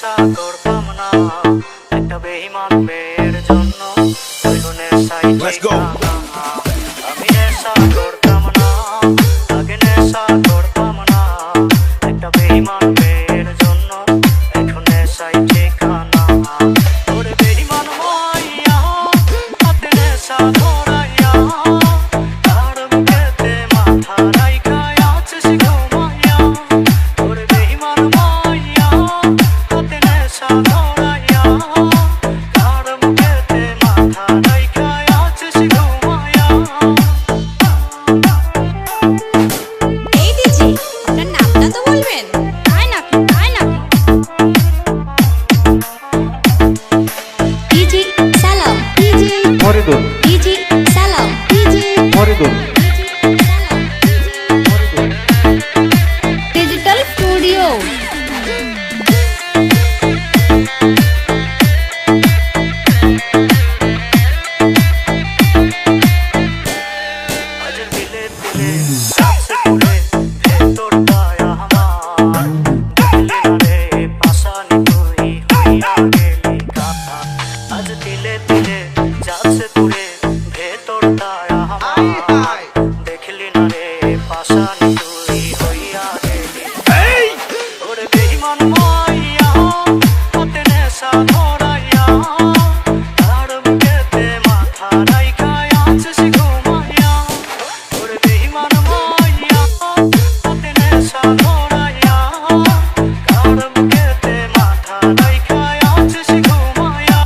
নেশা করতাম না একটা বেঈমান মেয়ের জন্য জীবনের সাইডে আমি নেশা করতাম না আগে নেশা করতাম না একটা বেঈমান মেয়ের জন্য এখন নেশাই ঠিকানা ওরে বেঈমান মাইয়া হাতে নেশা ধরাইয়া তার বুকেতে মাথা রাইখা আছিস ঘুমাইয়া ওরে বেঈমান মাইয়া হাতে নেশা ধরাইয়া তার বুকেতে মাথা রাইখা আছিস ঘুমাইয়া। এই দিজি আপনার নামটা তো বলবেন। আয় নাকি ডিজি সালাম ডিজি ফরিদুল ডিজি সালাম ডিজি ফরিদুল সালাম ডিজিটাল স্টুডিও। আজ দিলে দিলে যাচ্ছে তুলে ভেতরটায় আমার দেখলি না রে পাশানি তুই হইয়া গেলি কাটা আজ দিলে দিলে যাচ্ছে তুলে ভেতরটায় আমার দেখলি না রে পাশানি তুই হইয়া গেলি ওরে বেঈমান মাইয়া হাতে নেশা ধরাইয়া তার বুকেতে মাথা রাইখা আছিস ঘুমাইয়া ওরে বেঈমান মাইয়া হাতে নেশা ধরাইয়া তার বুকেতে মাথা রাইখা আছিস ঘুমাইয়া।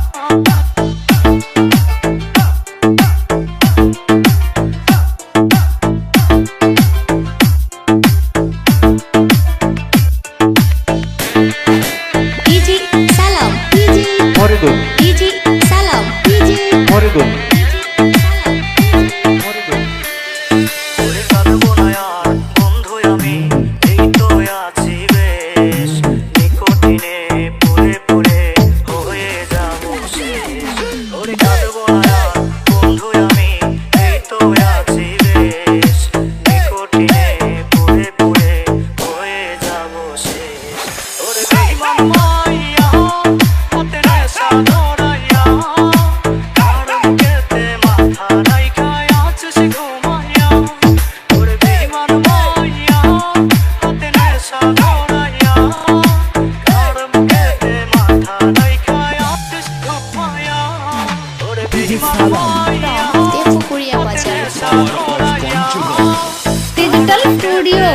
ডিজি সালাম ডিজি ফরিদুল ডিজি সালাম ডিজি ফরিদুল সালাম ফরিদুল ওরে কাঁদবো না আর বন্ধু আমি এই তো আছি বেশ নিকটিনে পড়ে পড়ে হয়ে যাবো শেষ ওরে কাঁদবো না আর বন্ধু আমি এই তো আছি বেশ নিকটিনে পড়ে পড়ে হয়ে যাবো শেষ ওরে বেঈমান মাইয়া হাতে নেশা ধরাইয়া তার বুকেতে মাথা রাইখা আছিস ঘুমাইয়া ওরে বেঈমান মাইয়া হাতে নেশা ধরাইয়া তার বুকেতে মাথা রাইখা আছিস ঘুমাইয়া ওরে বেঈমান মাইয়া দেবপুরিয়া বাজার নেশা ধরাইয়া ডিজিটাল স্টুডিও।